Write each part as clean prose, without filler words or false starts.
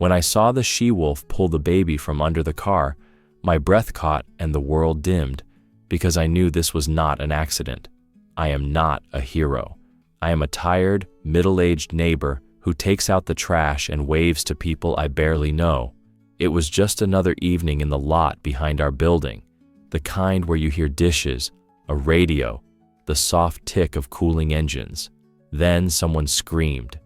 When I saw the she-wolf pull the baby from under the car, my breath caught and the world dimmed, because I knew this was not an accident. I am not a hero. I am a tired, middle-aged neighbor who takes out the trash and waves to people I barely know. It was just another evening in the lot behind our building, the kind where you hear dishes, a radio, the soft tick of cooling engines. Then someone screamed.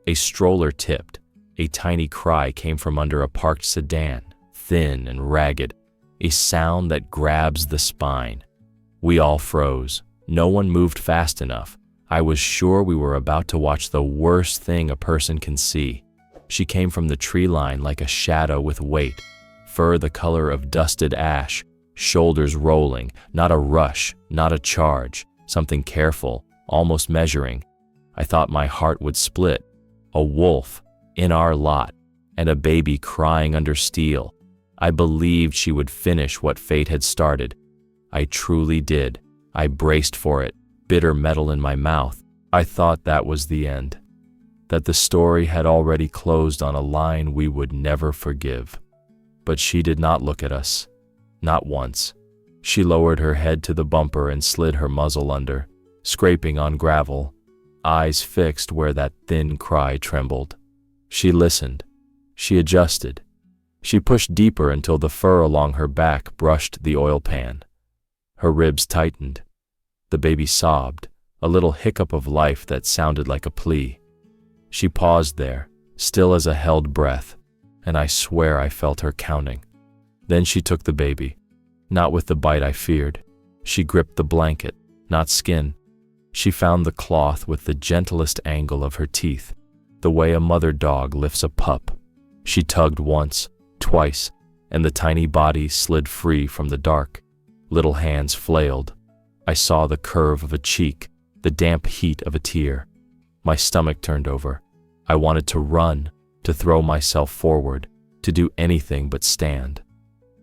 A stroller tipped. A tiny cry came from under a parked sedan, thin and ragged, a sound that grabs the spine. We all froze. No one moved fast enough. I was sure we were about to watch the worst thing a person can see. She came from the tree line like a shadow with weight, fur the color of dusted ash, shoulders rolling, not a rush, not a charge, something careful, almost measuring. I thought my heart would split. A wolf, in our lot, and a baby crying under steel. I believed she would finish what fate had started. I truly did. I braced for it, bitter metal in my mouth. I thought that was the end, that the story had already closed on a line we would never forgive. But she did not look at us, not once. She lowered her head to the bumper and slid her muzzle under, scraping on gravel, eyes fixed where that thin cry trembled. She listened. She adjusted. She pushed deeper until the fur along her back brushed the oil pan. Her ribs tightened. The baby sobbed, a little hiccup of life that sounded like a plea. She paused there, still as a held breath, and I swear I felt her counting. Then she took the baby, not with the bite I feared. She gripped the blanket, not skin. She found the cloth with the gentlest angle of her teeth, the way a mother dog lifts a pup. She tugged once, twice, and the tiny body slid free from the dark. Little hands flailed. I saw the curve of a cheek, the damp heat of a tear. My stomach turned over. I wanted to run, to throw myself forward, to do anything but stand.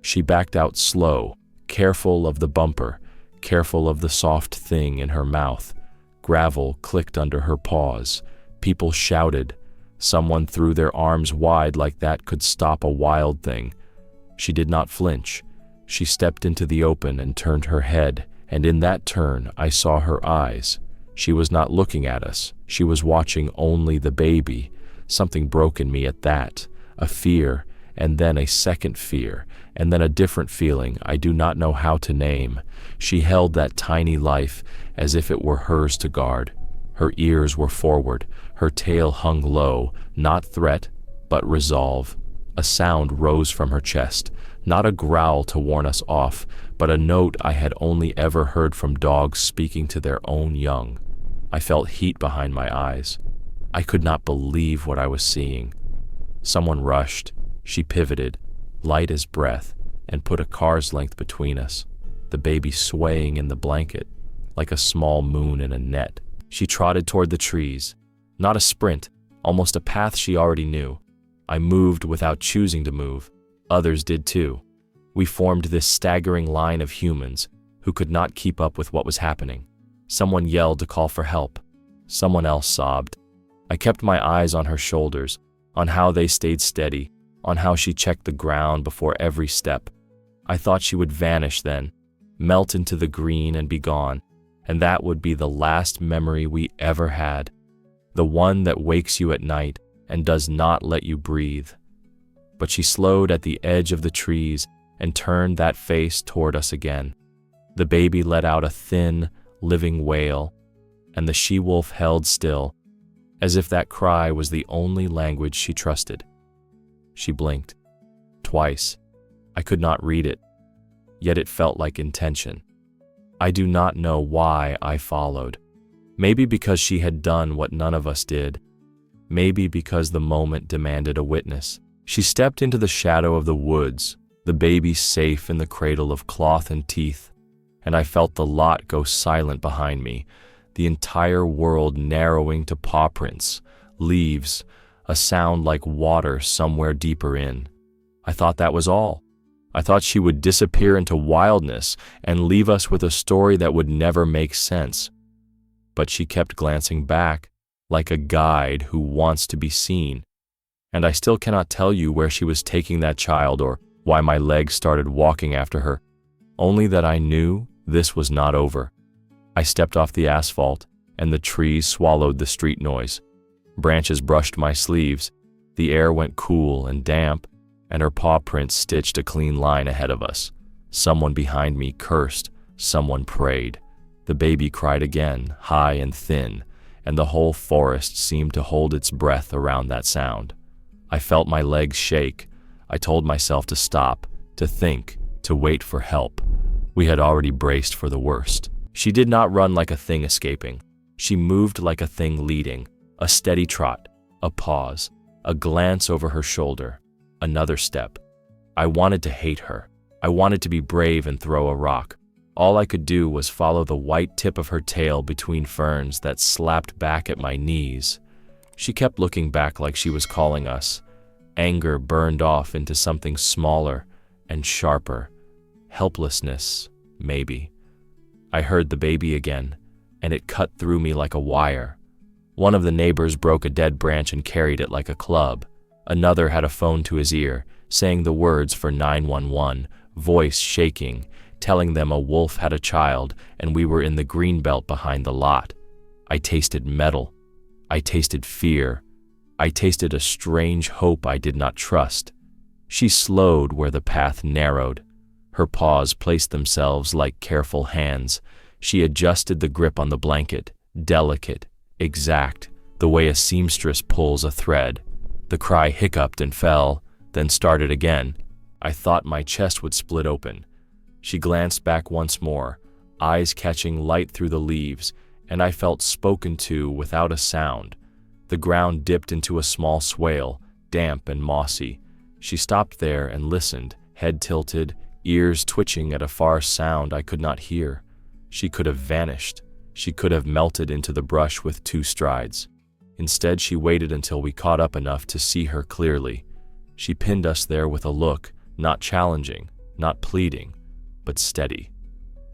She backed out slow, careful of the bumper, careful of the soft thing in her mouth. Gravel clicked under her paws. People shouted. Someone threw their arms wide like that could stop a wild thing. She did not flinch. She stepped into the open and turned her head, and in that turn I saw her eyes. She was not looking at us. She was watching only the baby. Something broke in me at that, a fear, and then a second fear, and then a different feeling I do not know how to name. She held that tiny life as if it were hers to guard. Her ears were forward, her tail hung low, not threat, but resolve. A sound rose from her chest, not a growl to warn us off, but a note I had only ever heard from dogs speaking to their own young. I felt heat behind my eyes. I could not believe what I was seeing. Someone rushed. She pivoted, light as breath, and put a car's length between us, the baby swaying in the blanket, like a small moon in a net. She trotted toward the trees, not a sprint, almost a path she already knew. I moved without choosing to move. Others did too. We formed this staggering line of humans who could not keep up with what was happening. Someone yelled to call for help. Someone else sobbed. I kept my eyes on her shoulders, on how they stayed steady, on how she checked the ground before every step. I thought she would vanish then, melt into the green and be gone, and that would be the last memory we ever had, the one that wakes you at night and does not let you breathe. But she slowed at the edge of the trees and turned that face toward us again. The baby let out a thin, living wail, and the she-wolf held still, as if that cry was the only language she trusted. She blinked. Twice. I could not read it, yet it felt like intention. I do not know why I followed. Maybe because she had done what none of us did. Maybe because the moment demanded a witness. She stepped into the shadow of the woods, the baby safe in the cradle of cloth and teeth, and I felt the lot go silent behind me, the entire world narrowing to paw prints, leaves, a sound like water somewhere deeper in. I thought that was all. I thought she would disappear into wildness and leave us with a story that would never make sense. But she kept glancing back, like a guide who wants to be seen. and I still cannot tell you where she was taking that child or why my legs started walking after her, only that I knew this was not over. I stepped off the asphalt, and the trees swallowed the street noise. Branches brushed my sleeves, the air went cool and damp, and her paw prints stitched a clean line ahead of us. Someone behind me cursed, someone prayed. The baby cried again, high and thin, and the whole forest seemed to hold its breath around that sound. I felt my legs shake. I told myself to stop, to think, to wait for help. We had already braced for the worst. She did not run like a thing escaping. She moved like a thing leading, a steady trot, a pause, a glance over her shoulder, another step. I wanted to hate her. I wanted to be brave and throw a rock. All I could do was follow the white tip of her tail between ferns that slapped back at my knees. She kept looking back like she was calling us. Anger burned off into something smaller and sharper. Helplessness, maybe. I heard the baby again, and it cut through me like a wire. One of the neighbors broke a dead branch and carried it like a club. Another had a phone to his ear, saying the words for 911, voice shaking, telling them a wolf had a child and we were in the green belt behind the lot. I tasted metal. I tasted fear. I tasted a strange hope I did not trust. She slowed where the path narrowed. Her paws placed themselves like careful hands. She adjusted the grip on the blanket, delicate, exact, the way a seamstress pulls a thread. The cry hiccuped and fell, then started again. I thought my chest would split open. She glanced back once more, eyes catching light through the leaves, and I felt spoken to without a sound. The ground dipped into a small swale, damp and mossy. She stopped there and listened, head tilted, ears twitching at a far sound I could not hear. She could have vanished. She could have melted into the brush with 2 strides. Instead, she waited until we caught up enough to see her clearly. She pinned us there with a look, not challenging, not pleading, but steady.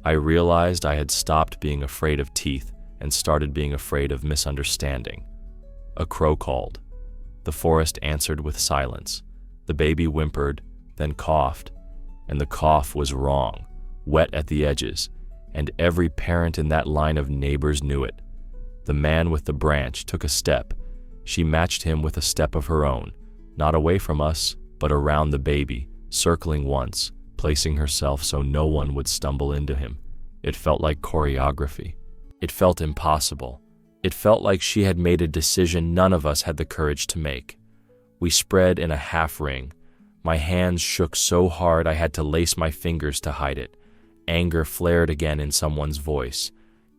I realized I had stopped being afraid of teeth and started being afraid of misunderstanding. A crow called. The forest answered with silence. The baby whimpered, then coughed, and the cough was wrong, wet at the edges, and every parent in that line of neighbors knew it. The man with the branch took a step. She matched him with a step of her own, not away from us, but around the baby, circling once, placing herself so no one would stumble into him. It felt like choreography. It felt impossible. It felt like she had made a decision none of us had the courage to make. We spread in a half ring. My hands shook so hard I had to lace my fingers to hide it. Anger flared again in someone's voice.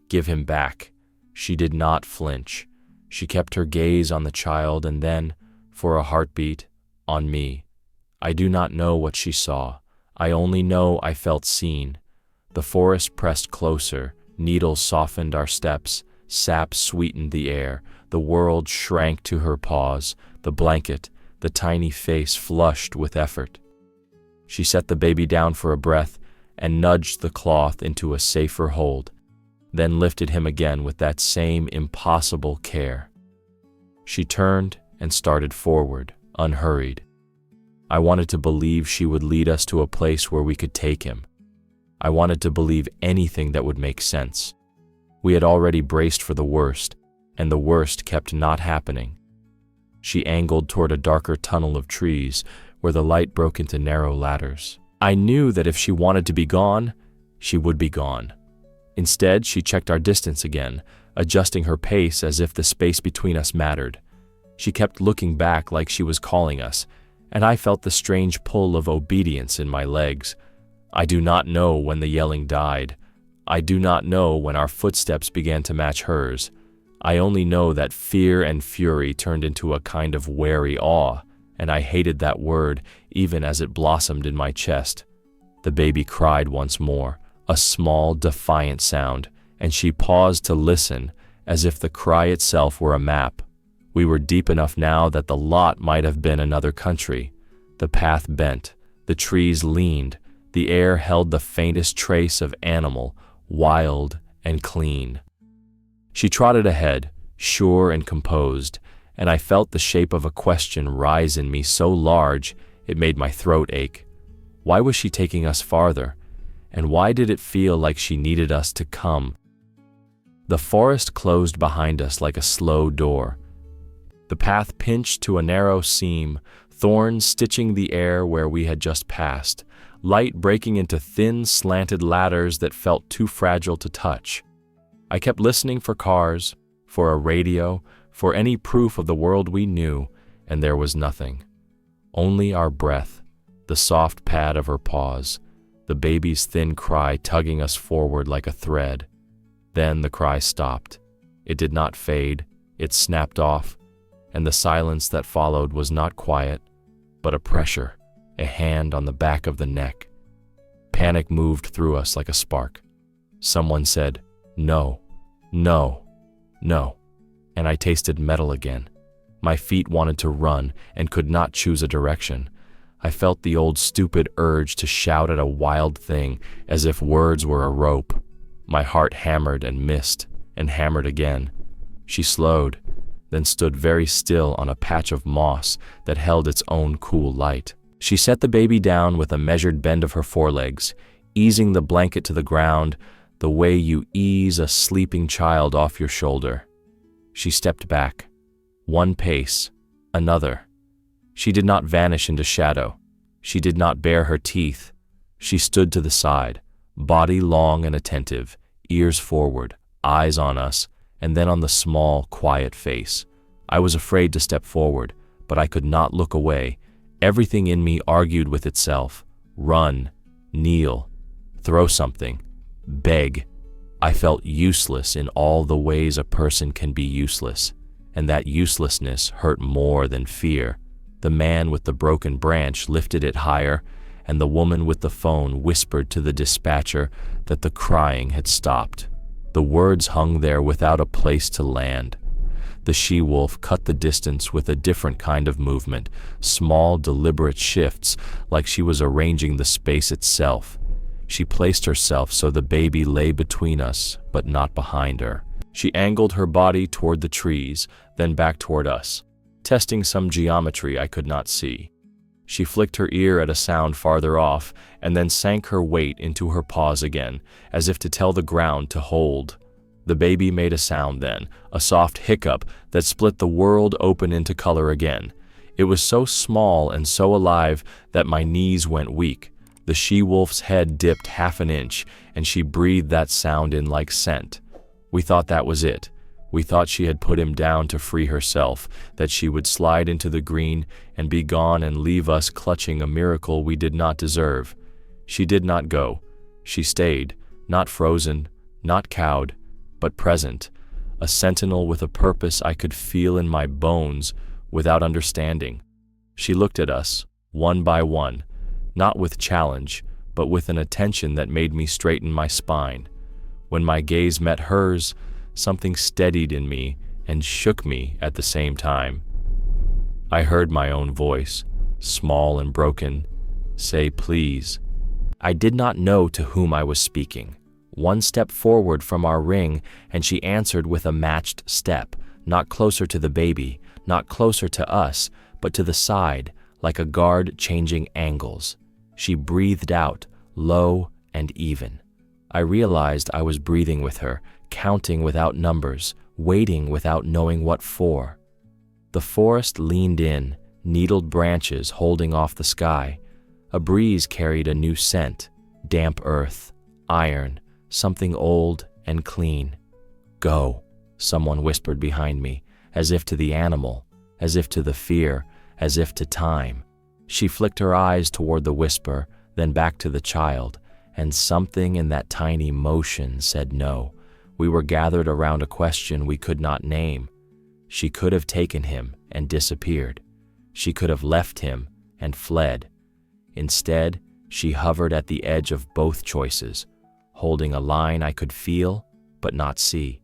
Give him back. She did not flinch. She kept her gaze on the child and then, for a heartbeat, on me. I do not know what she saw. I only know I felt seen. The forest pressed closer, needles softened our steps, sap sweetened the air, the world shrank to her paws, the blanket, the tiny face flushed with effort. She set the baby down for a breath and nudged the cloth into a safer hold, then lifted him again with that same impossible care. She turned and started forward, unhurried. I wanted to believe she would lead us to a place where we could take him. I wanted to believe anything that would make sense. We had already braced for the worst, and the worst kept not happening. She angled toward a darker tunnel of trees where the light broke into narrow ladders. I knew that if she wanted to be gone, she would be gone. Instead, she checked our distance again, adjusting her pace as if the space between us mattered. She kept looking back like she was calling us, and I felt the strange pull of obedience in my legs. I do not know when the yelling died. I do not know when our footsteps began to match hers. I only know that fear and fury turned into a kind of wary awe, and I hated that word even as it blossomed in my chest. The baby cried once more, a small, defiant sound, and she paused to listen as if the cry itself were a map. We were deep enough now that the lot might have been another country. The path bent, the trees leaned, the air held the faintest trace of animal, wild and clean. She trotted ahead, sure and composed, and I felt the shape of a question rise in me so large it made my throat ache. Why was she taking us farther? And why did it feel like she needed us to come? The forest closed behind us like a slow door. The path pinched to a narrow seam, thorns stitching the air where we had just passed, light breaking into thin, slanted ladders that felt too fragile to touch. I kept listening for cars, for a radio, for any proof of the world we knew, and there was nothing. Only our breath, the soft pad of her paws, the baby's thin cry tugging us forward like a thread. Then the cry stopped. It did not fade, it snapped off, and the silence that followed was not quiet, but a pressure, a hand on the back of the neck. Panic moved through us like a spark. Someone said, "No, no, no," and I tasted metal again. My feet wanted to run and could not choose a direction. I felt the old stupid urge to shout at a wild thing as if words were a rope. My heart hammered and missed, and hammered again. She slowed, then stood very still on a patch of moss that held its own cool light. She set the baby down with a measured bend of her forelegs, easing the blanket to the ground the way you ease a sleeping child off your shoulder. She stepped back. One pace, another. She did not vanish into shadow. She did not bare her teeth. She stood to the side, body long and attentive, ears forward, eyes on us, and then on the small, quiet face. I was afraid to step forward, but I could not look away. Everything in me argued with itself. Run, kneel, throw something, beg. I felt useless in all the ways a person can be useless, and that uselessness hurt more than fear. The man with the broken branch lifted it higher, and the woman with the phone whispered to the dispatcher that the crying had stopped. The words hung there without a place to land. The she-wolf cut the distance with a different kind of movement, small, deliberate shifts, like she was arranging the space itself. She placed herself so the baby lay between us, but not behind her. She angled her body toward the trees, then back toward us, testing some geometry I could not see. She flicked her ear at a sound farther off, and then sank her weight into her paws again, as if to tell the ground to hold. The baby made a sound then, a soft hiccup that split the world open into color again. It was so small and so alive that my knees went weak. The she-wolf's head dipped half an inch, and she breathed that sound in like scent. We thought that was it. We thought she had put him down to free herself, that she would slide into the green and be gone and leave us clutching a miracle we did not deserve. She did not go. She stayed, not frozen, not cowed, but present, a sentinel with a purpose I could feel in my bones without understanding. She looked at us, one by one, not with challenge, but with an attention that made me straighten my spine. When my gaze met hers, something steadied in me and shook me at the same time. I heard my own voice, small and broken, say please. I did not know to whom I was speaking. One step forward from our ring, and she answered with a matched step, not closer to the baby, not closer to us, but to the side, like a guard changing angles. She breathed out, low and even. I realized I was breathing with her, counting without numbers, waiting without knowing what for. The forest leaned in, needled branches holding off the sky. A breeze carried a new scent, damp earth, iron, something old and clean. Go, someone whispered behind me, as if to the animal, as if to the fear, as if to time. She flicked her eyes toward the whisper, then back to the child, and something in that tiny motion said no. We were gathered around a question we could not name. She could have taken him and disappeared. She could have left him and fled. Instead, she hovered at the edge of both choices, holding a line I could feel but not see.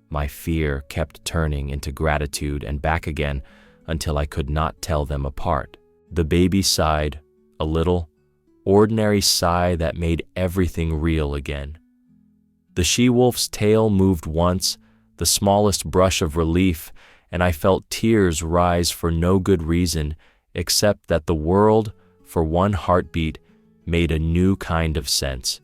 My fear kept turning into gratitude and back again until I could not tell them apart. The baby sighed, a little, ordinary sigh that made everything real again. The she-wolf's tail moved once, the smallest brush of relief, and I felt tears rise for no good reason except that the world, for one heartbeat, made a new kind of sense.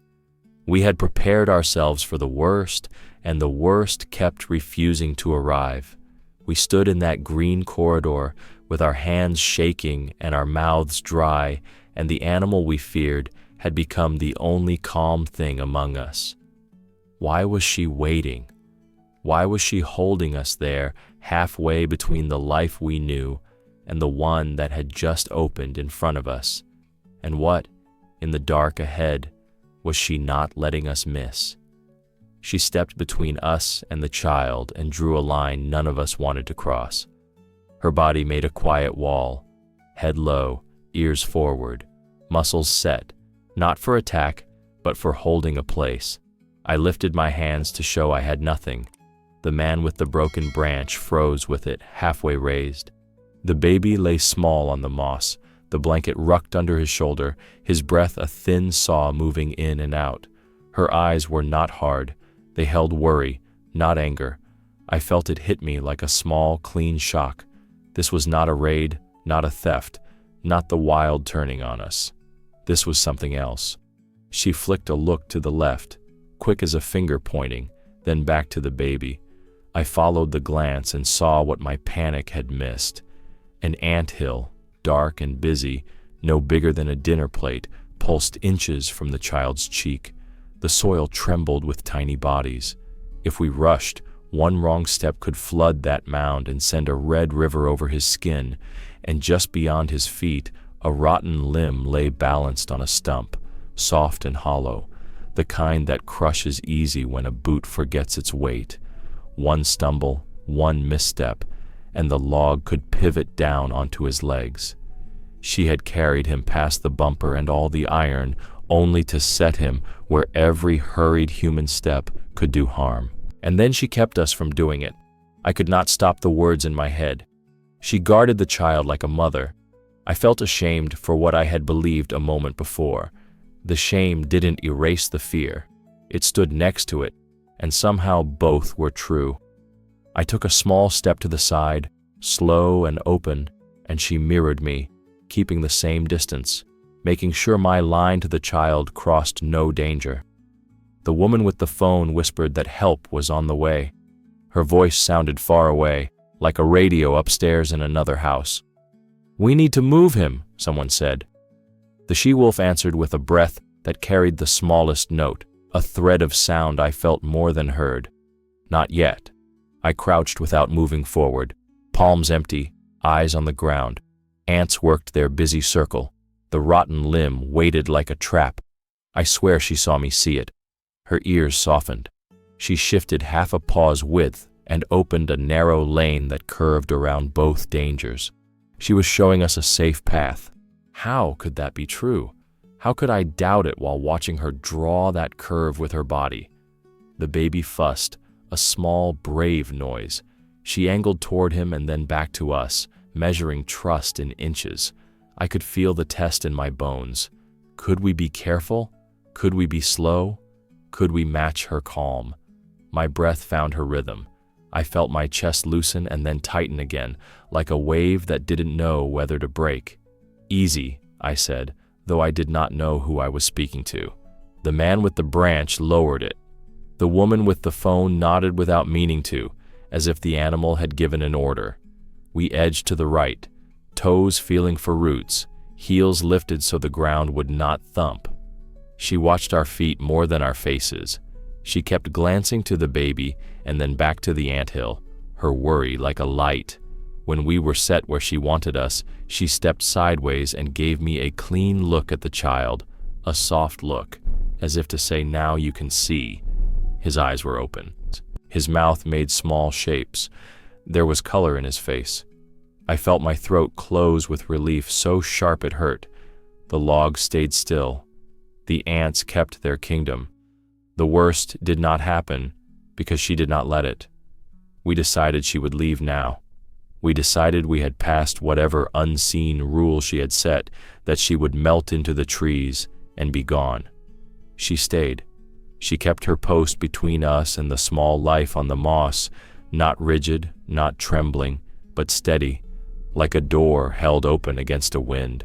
We had prepared ourselves for the worst, and the worst kept refusing to arrive. We stood in that green corridor with our hands shaking and our mouths dry, and the animal we feared had become the only calm thing among us. Why was she waiting? Why was she holding us there halfway between the life we knew and the one that had just opened in front of us? And what, in the dark ahead, was she not letting us miss? She stepped between us and the child and drew a line none of us wanted to cross. Her body made a quiet wall, head low, ears forward, muscles set, not for attack, but for holding a place. I lifted my hands to show I had nothing. The man with the broken branch froze with it, halfway raised. The baby lay small on the moss, the blanket rucked under his shoulder, his breath a thin saw moving in and out. Her eyes were not hard. They held worry, not anger. I felt it hit me like a small, clean shock. This was not a raid, not a theft, not the wild turning on us. This was something else. She flicked a look to the left, quick as a finger pointing, then back to the baby. I followed the glance and saw what my panic had missed. An anthill, dark and busy, no bigger than a dinner plate, pulsed inches from the child's cheek. The soil trembled with tiny bodies. If we rushed, one wrong step could flood that mound and send a red river over his skin, and just beyond his feet, a rotten limb lay balanced on a stump, soft and hollow, the kind that crushes easy when a boot forgets its weight. One stumble, one misstep, and the log could pivot down onto his legs. She had carried him past the bumper and all the iron, only to set him where every hurried human step could do harm. And then she kept us from doing it. I could not stop the words in my head. She guarded the child like a mother. I felt ashamed for what I had believed a moment before. The shame didn't erase the fear. It stood next to it, and somehow both were true. I took a small step to the side, slow and open, and she mirrored me, keeping the same distance, making sure my line to the child crossed no danger. The woman with the phone whispered that help was on the way. Her voice sounded far away, like a radio upstairs in another house. "We need to move him," someone said. The she-wolf answered with a breath that carried the smallest note, a thread of sound I felt more than heard. Not yet. I crouched without moving forward, palms empty, eyes on the ground. Ants worked their busy circle. The rotten limb waited like a trap. I swear she saw me see it. Her ears softened. She shifted half a paw's width and opened a narrow lane that curved around both dangers. She was showing us a safe path. How could that be true? How could I doubt it while watching her draw that curve with her body? The baby fussed, a small, brave noise. She angled toward him and then back to us, measuring trust in inches. I could feel the test in my bones. Could we be careful? Could we be slow? Could we match her calm? My breath found her rhythm. I felt my chest loosen and then tighten again, like a wave that didn't know whether to break. "Easy," I said, though I did not know who I was speaking to. The man with the branch lowered it. The woman with the phone nodded without meaning to, as if the animal had given an order. We edged to the right, toes feeling for roots, heels lifted so the ground would not thump. She watched our feet more than our faces. She kept glancing to the baby and then back to the anthill, her worry like a light. When we were set where she wanted us, she stepped sideways and gave me a clean look at the child, a soft look, as if to say, "Now you can see." His eyes were open. His mouth made small shapes. There was color in his face. I felt my throat close with relief so sharp it hurt. The log stayed still. The ants kept their kingdom. The worst did not happen because she did not let it. We decided she would leave now. We decided we had passed whatever unseen rule she had set, that she would melt into the trees and be gone. She stayed. She kept her post between us and the small life on the moss, not rigid, not trembling, but steady, like a door held open against a wind.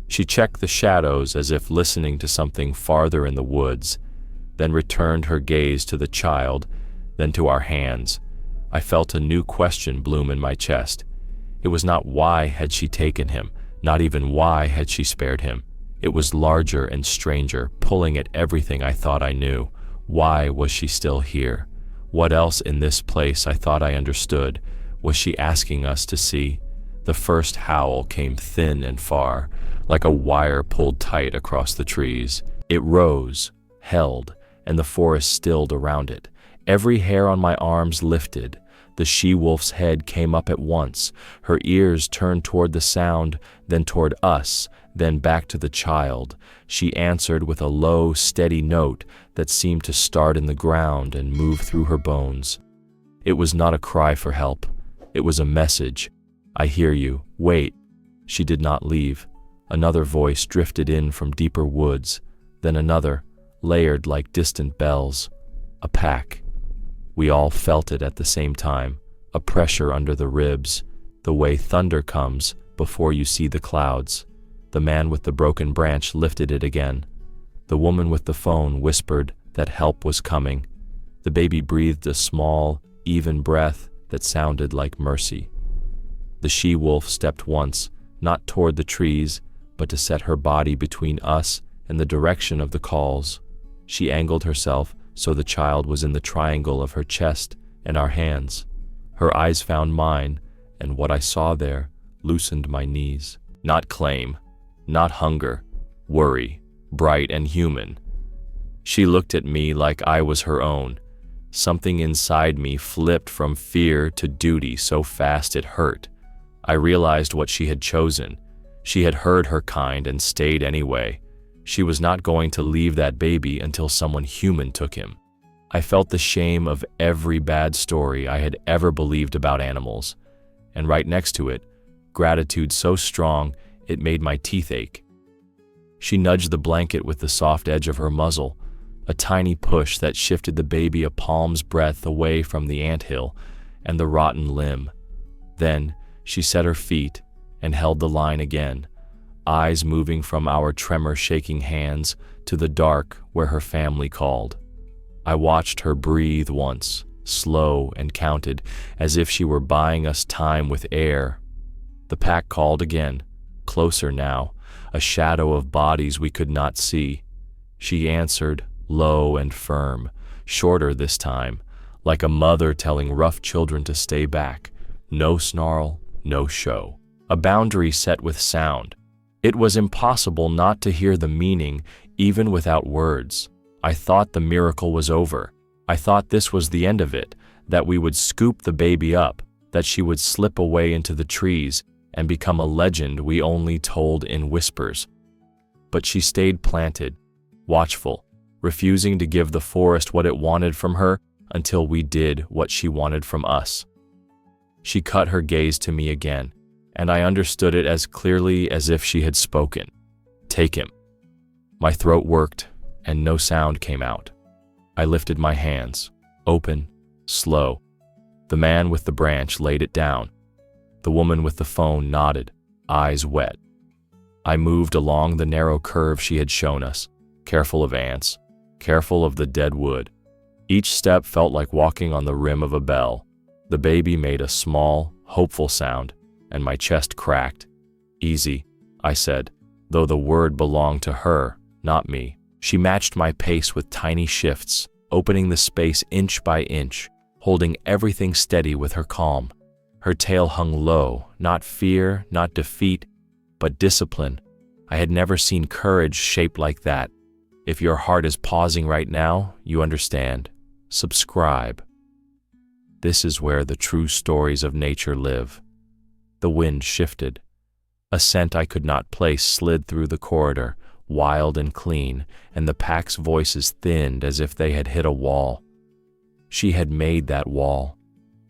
She checked the shadows as if listening to something farther in the woods, then returned her gaze to the child, then to our hands. I felt a new question bloom in my chest. It was not why had she taken him, not even why had she spared him. It was larger and stranger, pulling at everything I thought I knew. Why was she still here? What else in this place I thought I understood? Was she asking us to see? The first howl came thin and far, like a wire pulled tight across the trees. It rose, held, and the forest stilled around it. Every hair on my arms lifted. The she-wolf's head came up at once. Her ears turned toward the sound, then toward us, then back to the child. She answered with a low, steady note that seemed to start in the ground and move through her bones. It was not a cry for help. It was a message. I hear you. Wait. She did not leave. Another voice drifted in from deeper woods, then another, layered like distant bells. A pack. We all felt it at the same time, a pressure under the ribs, the way thunder comes before you see the clouds. The man with the broken branch lifted it again. The woman with the phone whispered that help was coming. The baby breathed a small, even breath that sounded like mercy. The she-wolf stepped once, not toward the trees, but to set her body between us and the direction of the calls. She angled herself so the child was in the triangle of her chest and our hands. Her eyes found mine, and what I saw there loosened my knees. Not claim, not hunger, worry, bright and human. She looked at me like I was her own. Something inside me flipped from fear to duty so fast it hurt. I realized what she had chosen. She had heard her kind and stayed anyway. She was not going to leave that baby until someone human took him. I felt the shame of every bad story I had ever believed about animals, and right next to it, gratitude so strong it made my teeth ache. She nudged the blanket with the soft edge of her muzzle, a tiny push that shifted the baby a palm's breadth away from the anthill and the rotten limb. Then she set her feet and held the line again, eyes moving from our tremor-shaking hands to the dark where her family called. I watched her breathe once, slow and counted, as if she were buying us time with air. The pack called again, closer now, a shadow of bodies we could not see. She answered, low and firm, shorter this time, like a mother telling rough children to stay back. No snarl, no show. A boundary set with sound. It was impossible not to hear the meaning, even without words. I thought the miracle was over. I thought this was the end of it, that we would scoop the baby up, that she would slip away into the trees and become a legend we only told in whispers. But she stayed planted, watchful, refusing to give the forest what it wanted from her until we did what she wanted from us. She cut her gaze to me again, and I understood it as clearly as if she had spoken. Take him. My throat worked, and no sound came out. I lifted my hands, open, slow. The man with the branch laid it down. The woman with the phone nodded, eyes wet. I moved along the narrow curve she had shown us, careful of ants, careful of the dead wood. Each step felt like walking on the rim of a bell. The baby made a small, hopeful sound, and my chest cracked. Easy, I said, though the word belonged to her, not me. She matched my pace with tiny shifts, opening the space inch by inch, holding everything steady with her calm. Her tail hung low, not fear, not defeat, but discipline. I had never seen courage shaped like that. If your heart is pausing right now, you understand. Subscribe. This is where the true stories of nature live. The wind shifted. A scent I could not place slid through the corridor, wild and clean, and the pack's voices thinned as if they had hit a wall. She had made that wall.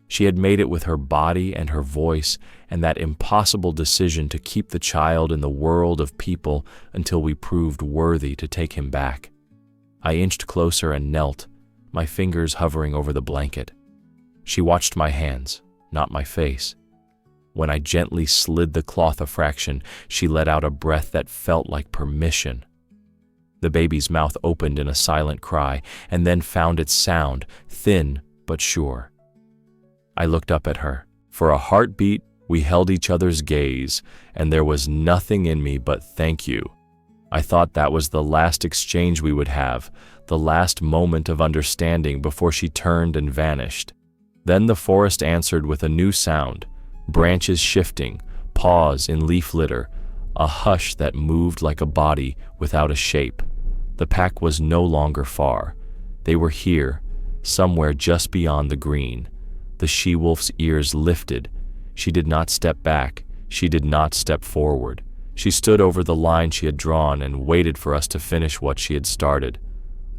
She had made it with her body and her voice and that impossible decision to keep the child in the world of people until we proved worthy to take him back. I inched closer and knelt, my fingers hovering over the blanket. She watched my hands, not my face. When I gently slid the cloth a fraction, she let out a breath that felt like permission. The baby's mouth opened in a silent cry, and then found its sound, thin but sure. I looked up at her. For a heartbeat, we held each other's gaze, and there was nothing in me but thank you. I thought that was the last exchange we would have, the last moment of understanding before she turned and vanished. Then the forest answered with a new sound, branches shifting, paws in leaf litter, a hush that moved like a body without a shape. The pack was no longer far. They were here, somewhere just beyond the green. The she-wolf's ears lifted. She did not step back. She did not step forward. She stood over the line she had drawn and waited for us to finish what she had started.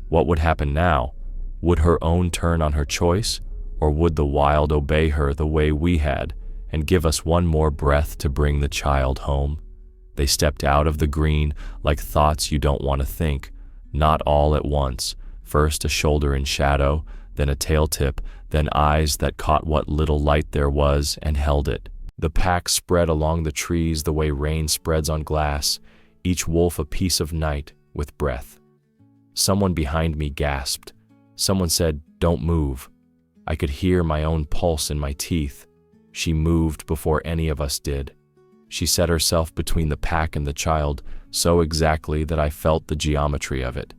What would happen now? Would her own turn on her choice? Or would the wild obey her the way we had and give us one more breath to bring the child home? They stepped out of the green like thoughts you don't want to think, not all at once. First a shoulder in shadow, then a tail tip, then eyes that caught what little light there was and held it. The pack spread along the trees the way rain spreads on glass, each wolf a piece of night with breath. Someone behind me gasped. Someone said, "Don't move." I could hear my own pulse in my teeth. She moved before any of us did. She set herself between the pack and the child so exactly that I felt the geometry of it.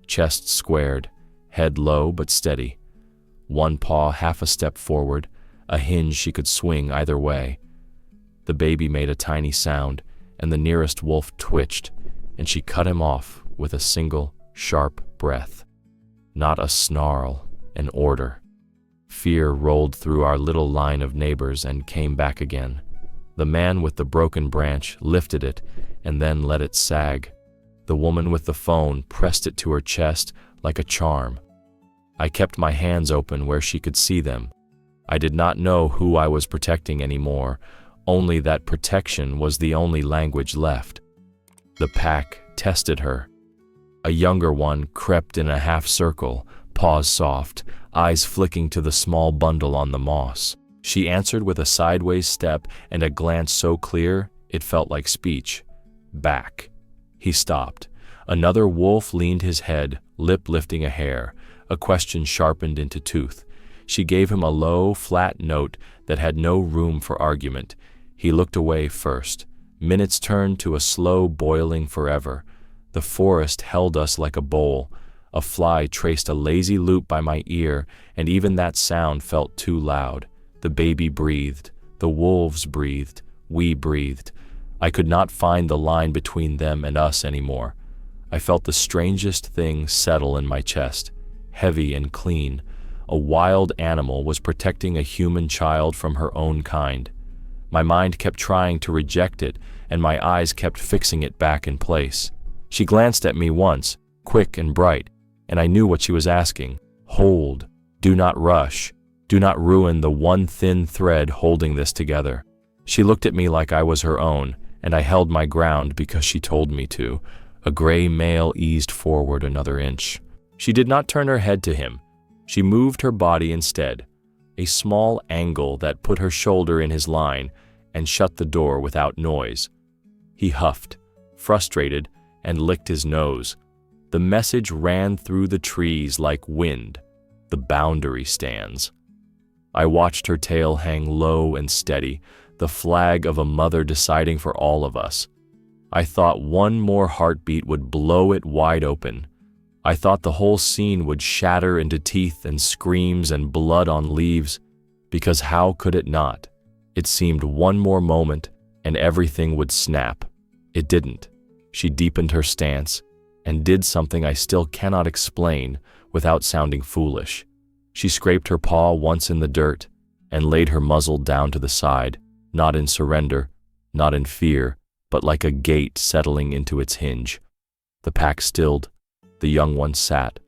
Chest squared, head low but steady. One paw half a step forward, a hinge she could swing either way. The baby made a tiny sound, and the nearest wolf twitched, and she cut him off with a single, sharp breath. Not a snarl, an order. Fear rolled through our little line of neighbors and came back again. The man with the broken branch lifted it and then let it sag. The woman with the phone pressed it to her chest like a charm. I kept my hands open where she could see them. I did not know who I was protecting anymore, only that protection was the only language left. The pack tested her. A younger one crept in a half circle, paws soft, eyes flicking to the small bundle on the moss. She answered with a sideways step and a glance so clear it felt like speech. Back. He stopped. Another wolf leaned his head, lip lifting a hair, a question sharpened into tooth. She gave him a low, flat note that had no room for argument. He looked away first. Minutes turned to a slow boiling forever. The forest held us like a bowl. A fly traced a lazy loop by my ear, and even that sound felt too loud. The baby breathed. The wolves breathed. We breathed. I could not find the line between them and us anymore. I felt the strangest thing settle in my chest, heavy and clean. A wild animal was protecting a human child from her own kind. My mind kept trying to reject it, and my eyes kept fixing it back in place. She glanced at me once, quick and bright, and I knew what she was asking. Hold. Do not rush. Do not ruin the one thin thread holding this together. She looked at me like I was her own, and I held my ground because she told me to. A gray male eased forward another inch. She did not turn her head to him. She moved her body instead, a small angle that put her shoulder in his line and shut the door without noise. He huffed, frustrated, and licked his nose. The message ran through the trees like wind. The boundary stands. I watched her tail hang low and steady, the flag of a mother deciding for all of us. I thought one more heartbeat would blow it wide open. I thought the whole scene would shatter into teeth and screams and blood on leaves, because how could it not? It seemed one more moment and everything would snap. It didn't. She deepened her stance and did something I still cannot explain without sounding foolish. She scraped her paw once in the dirt and laid her muzzle down to the side, not in surrender, not in fear, but like a gate settling into its hinge. The pack stilled. The young one sat.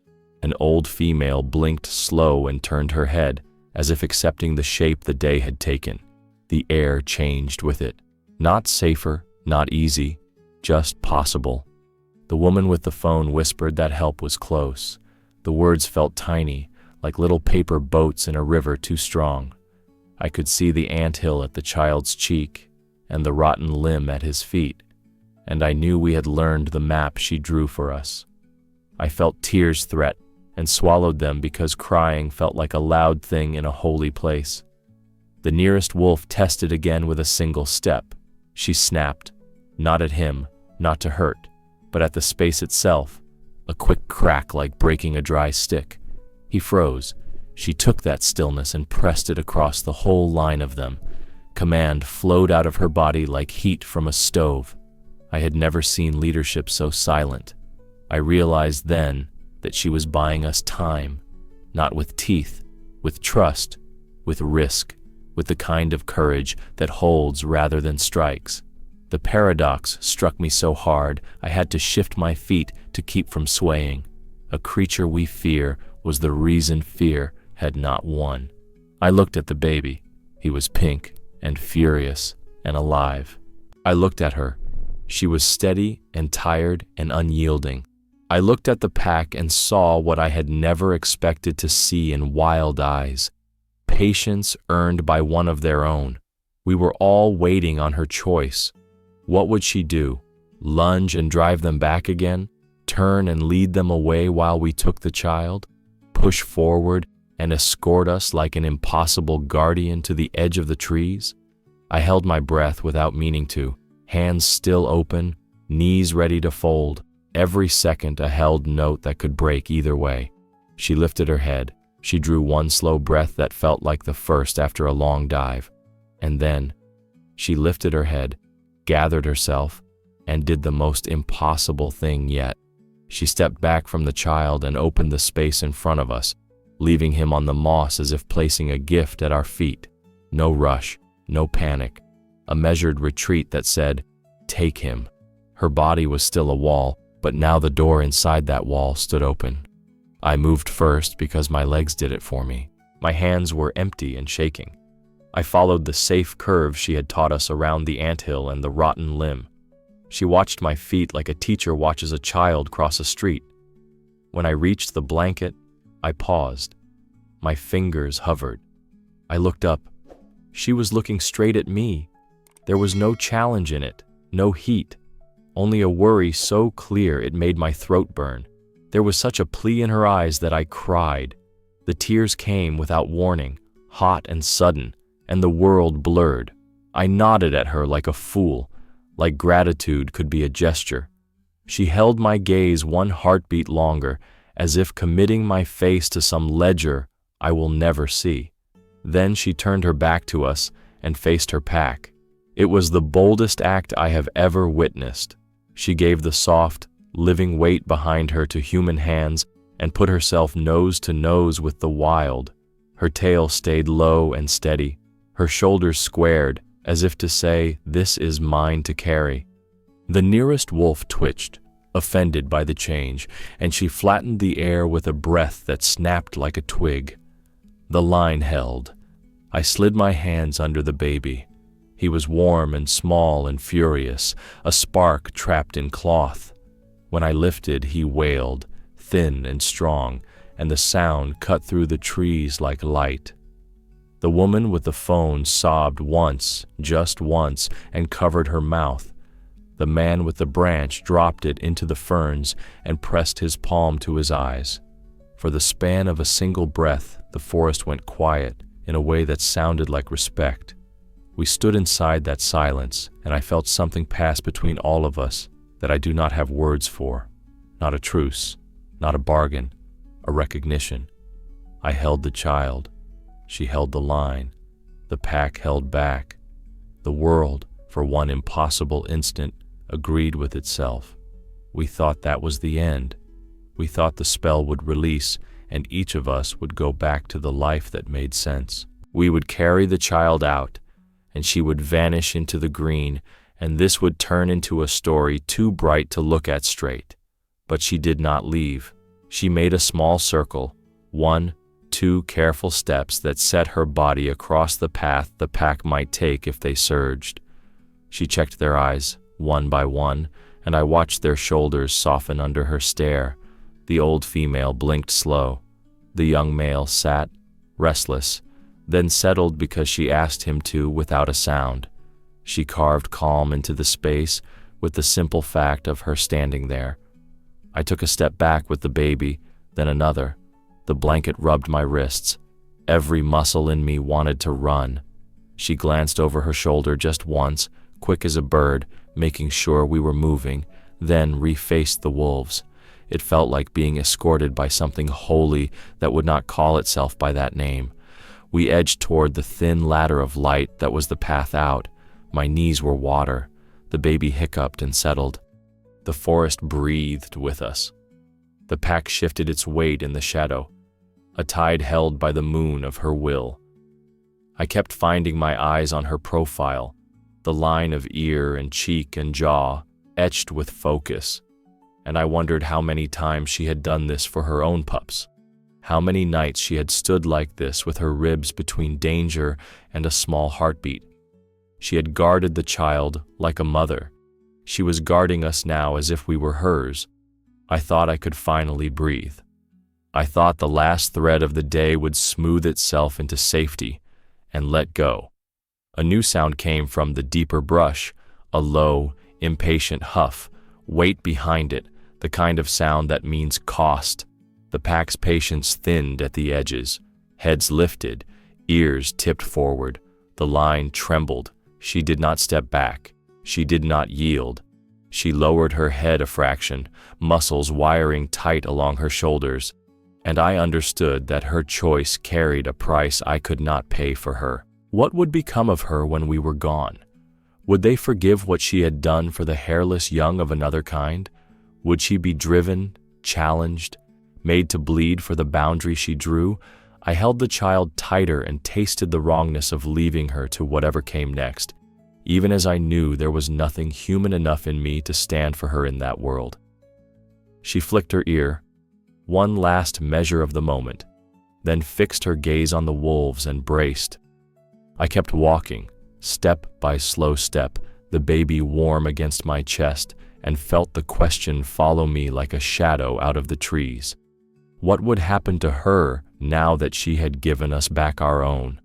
An old female blinked slow and turned her head, as if accepting the shape the day had taken. The air changed with it. Not safer, not easy, just possible. The woman with the phone whispered that help was close. The words felt tiny, like little paper boats in a river too strong. I could see the anthill at the child's cheek and the rotten limb at his feet, and I knew we had learned the map she drew for us. I felt tears threat and swallowed them because crying felt like a loud thing in a holy place. The nearest wolf tested again with a single step. She snapped, not at him, not to hurt, but at the space itself, a quick crack like breaking a dry stick. He froze. She took that stillness and pressed it across the whole line of them. Command flowed out of her body like heat from a stove. I had never seen leadership so silent. I realized then that she was buying us time, not with teeth, with trust, with risk, with the kind of courage that holds rather than strikes. The paradox struck me so hard I had to shift my feet to keep from swaying. A creature we fear was the reason fear had not won. I looked at the baby. He was pink and furious and alive. I looked at her. She was steady and tired and unyielding. I looked at the pack and saw what I had never expected to see in wild eyes. Patience earned by one of their own. We were all waiting on her choice. What would she do? Lunge and drive them back again? Turn and lead them away while we took the child? Push forward and escort us like an impossible guardian to the edge of the trees? I held my breath without meaning to, hands still open, knees ready to fold, every second a held note that could break either way. She lifted her head. She drew one slow breath that felt like the first after a long dive. And then she lifted her head, gathered herself, and did the most impossible thing yet. She stepped back from the child and opened the space in front of us, leaving him on the moss as if placing a gift at our feet. No rush, no panic, a measured retreat that said, "Take him." Her body was still a wall, but now the door inside that wall stood open. I moved first because my legs did it for me. My hands were empty and shaking. I followed the safe curve she had taught us around the anthill and the rotten limb. She watched my feet like a teacher watches a child cross a street. When I reached the blanket, I paused. My fingers hovered. I looked up. She was looking straight at me. There was no challenge in it, no heat, only a worry so clear it made my throat burn. There was such a plea in her eyes that I cried. The tears came without warning, hot and sudden, and the world blurred. I nodded at her like a fool, like gratitude could be a gesture. She held my gaze one heartbeat longer, as if committing my face to some ledger I will never see. Then she turned her back to us and faced her pack. It was the boldest act I have ever witnessed. She gave the soft, living weight behind her to human hands and put herself nose to nose with the wild. Her tail stayed low and steady, her shoulders squared, as if to say, "This is mine to carry." The nearest wolf twitched, offended by the change, and she flattened the air with a breath that snapped like a twig. The line held. I slid my hands under the baby. He was warm and small and furious, a spark trapped in cloth. When I lifted, he wailed, thin and strong, and the sound cut through the trees like light. The woman with the phone sobbed once, just once, and covered her mouth. The man with the branch dropped it into the ferns and pressed his palm to his eyes. For the span of a single breath, the forest went quiet in a way that sounded like respect. We stood inside that silence, and I felt something pass between all of us that I do not have words for. Not a truce, not a bargain, a recognition. I held the child. She held the line. The pack held back. The world, for one impossible instant, agreed with itself. We thought that was the end. We thought the spell would release, and each of us would go back to the life that made sense. We would carry the child out, and she would vanish into the green, and this would turn into a story too bright to look at straight. But she did not leave. She made a small circle, 1, 2 careful steps that set her body across the path the pack might take if they surged. She checked their eyes, one by one, and I watched their shoulders soften under her stare. The old female blinked slow. The young male sat, restless, then settled because she asked him to without a sound. She carved calm into the space with the simple fact of her standing there. I took a step back with the baby, then another. The blanket rubbed my wrists. Every muscle in me wanted to run. She glanced over her shoulder just once, quick as a bird, making sure we were moving, then refaced the wolves. It felt like being escorted by something holy that would not call itself by that name. We edged toward the thin ladder of light that was the path out. My knees were water. The baby hiccuped and settled. The forest breathed with us. The pack shifted its weight in the shadow, a tide held by the moon of her will. I kept finding my eyes on her profile, the line of ear and cheek and jaw etched with focus, and I wondered how many times she had done this for her own pups, how many nights she had stood like this with her ribs between danger and a small heartbeat. She had guarded the child like a mother. She was guarding us now as if we were hers. I thought I could finally breathe. I thought the last thread of the day would smooth itself into safety and let go. A new sound came from the deeper brush, a low, impatient huff, weight behind it, the kind of sound that means cost. The pack's patience thinned at the edges, heads lifted, ears tipped forward. The line trembled. She did not step back. She did not yield. She lowered her head a fraction, muscles wiring tight along her shoulders, and I understood that her choice carried a price I could not pay for her. What would become of her when we were gone? Would they forgive what she had done for the hairless young of another kind? Would she be driven, challenged, made to bleed for the boundary she drew? I held the child tighter and tasted the wrongness of leaving her to whatever came next, even as I knew there was nothing human enough in me to stand for her in that world. She flicked her ear, one last measure of the moment, then fixed her gaze on the wolves and braced. I kept walking, step by slow step, the baby warm against my chest, and felt the question follow me like a shadow out of the trees. What would happen to her now that she had given us back our own?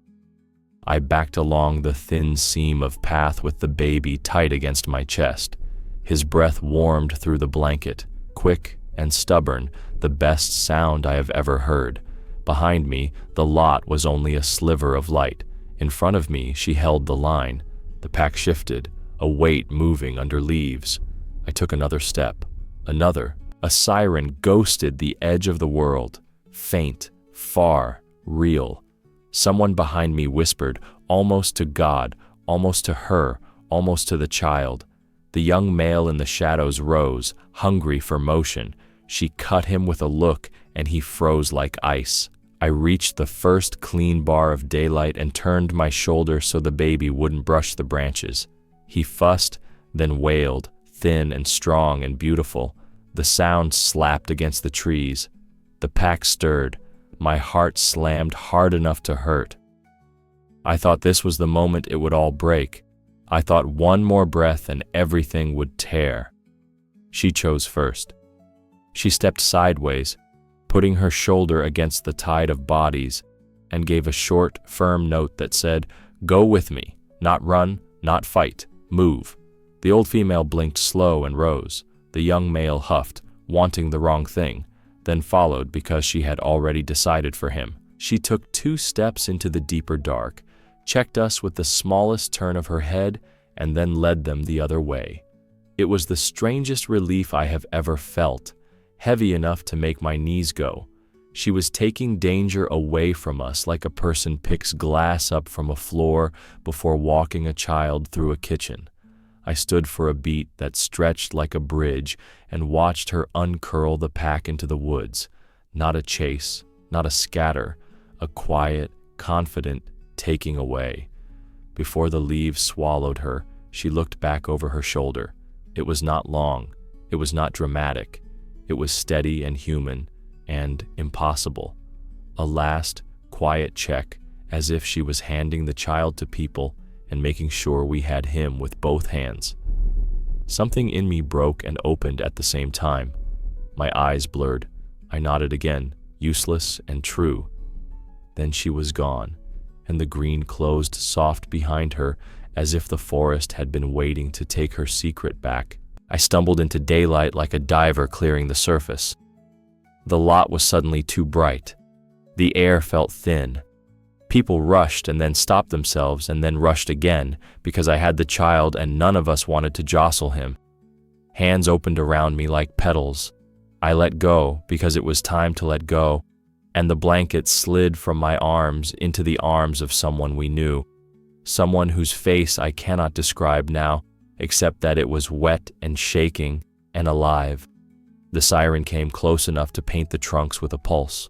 I backed along the thin seam of path with the baby tight against my chest. His breath warmed through the blanket, quick and stubborn, the best sound I have ever heard. Behind me, the lot was only a sliver of light. In front of me, she held the line. The pack shifted, a weight moving under leaves. I took another step, another. A siren ghosted the edge of the world, faint, far, real. Someone behind me whispered, almost to God, almost to her, almost to the child. The young male in the shadows rose, hungry for motion. She cut him with a look, and he froze like ice. I reached the first clean bar of daylight and turned my shoulder so the baby wouldn't brush the branches. He fussed, then wailed, thin and strong and beautiful. The sound slapped against the trees. The pack stirred. My heart slammed hard enough to hurt. I thought this was the moment it would all break. I thought one more breath and everything would tear. She chose first. She stepped sideways, putting her shoulder against the tide of bodies, and gave a short, firm note that said, "Go with me, not run, not fight, move." The old female blinked slow and rose. The young male huffed, wanting the wrong thing, then followed because she had already decided for him. She took 2 steps into the deeper dark, checked us with the smallest turn of her head, and then led them the other way. It was the strangest relief I have ever felt, heavy enough to make my knees go. She was taking danger away from us like a person picks glass up from a floor before walking a child through a kitchen. I stood for a beat that stretched like a bridge and watched her uncurl the pack into the woods. Not a chase, not a scatter, a quiet, confident taking away. Before the leaves swallowed her, she looked back over her shoulder. It was not long. It was not dramatic. It was steady and human and impossible. A last, quiet check, as if she was handing the child to people and making sure we had him with both hands. Something in me broke and opened at the same time. My eyes blurred. I nodded again, useless and true. Then she was gone. and the green closed soft behind her as if the forest had been waiting to take her secret back. I stumbled into daylight like a diver clearing the surface. The lot was suddenly too bright. The air felt thin. People rushed and then stopped themselves and then rushed again because I had the child and none of us wanted to jostle him. Hands opened around me like petals. I let go because it was time to let go, and the blanket slid from my arms into the arms of someone we knew, someone whose face I cannot describe now, except that it was wet and shaking and alive. The siren came close enough to paint the trunks with a pulse.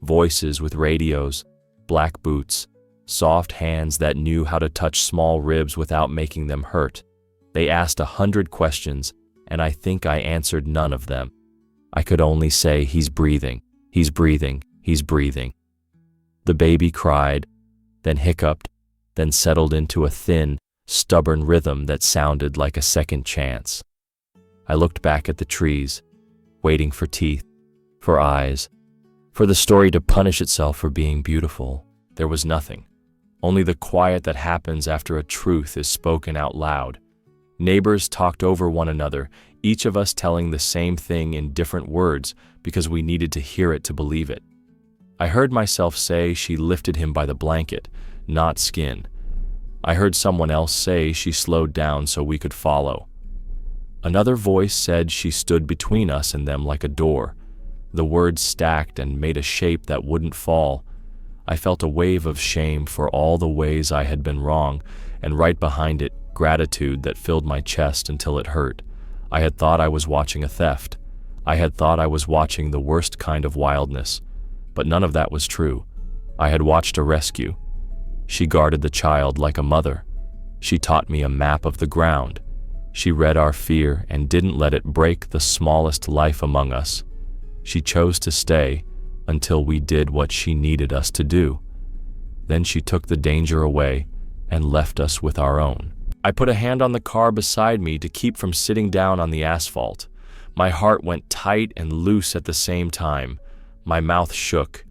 Voices with radios, black boots, soft hands that knew how to touch small ribs without making them hurt. They asked 100 questions, and I think I answered none of them. I could only say, "He's breathing, he's breathing, he's breathing." The baby cried, then hiccuped, then settled into a thin, stubborn rhythm that sounded like a second chance. I looked back at the trees, waiting for teeth, for eyes, for the story to punish itself for being beautiful. There was nothing, only the quiet that happens after a truth is spoken out loud. Neighbors talked over one another, each of us telling the same thing in different words because we needed to hear it to believe it. I heard myself say she lifted him by the blanket, not skin. I heard someone else say she slowed down so we could follow. Another voice said she stood between us and them like a door. The words stacked and made a shape that wouldn't fall. I felt a wave of shame for all the ways I had been wrong, and right behind it, gratitude that filled my chest until it hurt. I had thought I was watching a theft. I had thought I was watching the worst kind of wildness. But none of that was true. I had watched a rescue. She guarded the child like a mother. She taught me a map of the ground. She read our fear and didn't let it break the smallest life among us. She chose to stay until we did what she needed us to do. Then she took the danger away and left us with our own. I put a hand on the car beside me to keep from sitting down on the asphalt. My heart went tight and loose at the same time. My mouth shook.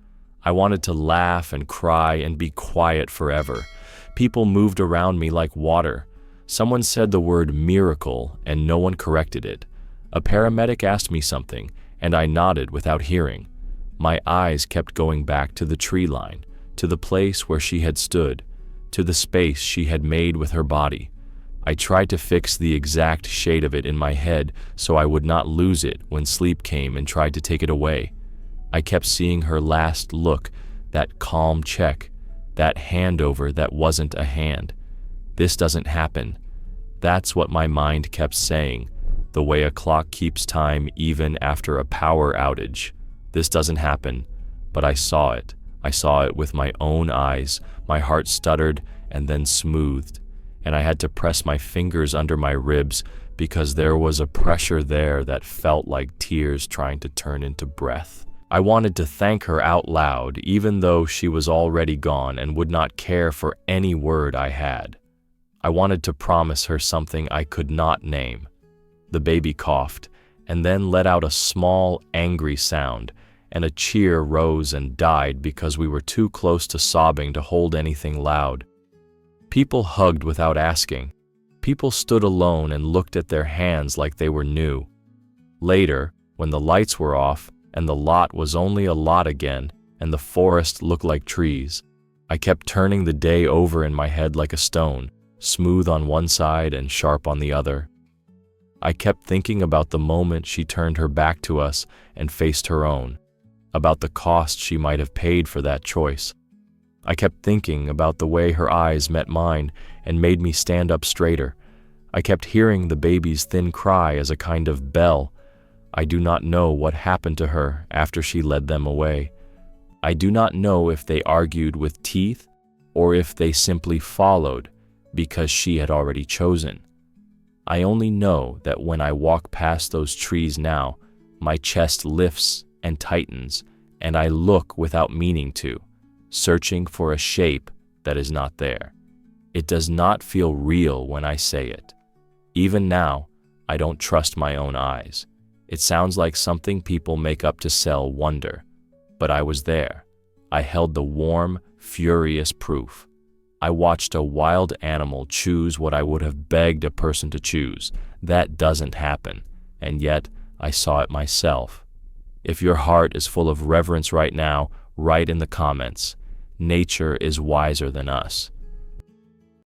I wanted to laugh and cry and be quiet forever. People moved around me like water. Someone said the word miracle and no one corrected it. A paramedic asked me something and I nodded without hearing. My eyes kept going back to the tree line, to the place where she had stood, to the space she had made with her body. I tried to fix the exact shade of it in my head so I would not lose it when sleep came and tried to take it away. I kept seeing her last look, that calm check, that handover that wasn't a hand. This doesn't happen. That's what my mind kept saying, the way a clock keeps time even after a power outage. This doesn't happen, but I saw it. I saw it with my own eyes. My heart stuttered and then smoothed, and I had to press my fingers under my ribs because there was a pressure there that felt like tears trying to turn into breath. I wanted to thank her out loud, even though she was already gone and would not care for any word I had. I wanted to promise her something I could not name. The baby coughed, and then let out a small, angry sound, and a cheer rose and died because we were too close to sobbing to hold anything loud. People hugged without asking. People stood alone and looked at their hands like they were new. Later, when the lights were off, and the lot was only a lot again, and the forest looked like trees, I kept turning the day over in my head like a stone, smooth on one side and sharp on the other. I kept thinking about the moment she turned her back to us and faced her own, about the cost she might have paid for that choice. I kept thinking about the way her eyes met mine and made me stand up straighter. I kept hearing the baby's thin cry as a kind of bell. I do not know what happened to her after she led them away. I do not know if they argued with teeth or if they simply followed because she had already chosen. I only know that when I walk past those trees now, my chest lifts and tightens, and I look without meaning to, searching for a shape that is not there. It does not feel real when I say it. Even now, I don't trust my own eyes. It sounds like something people make up to sell wonder. But I was there. I held the warm, furious proof. I watched a wild animal choose what I would have begged a person to choose. That doesn't happen, and yet I saw it myself. If your heart is full of reverence right now, write in the comments. Nature is wiser than us.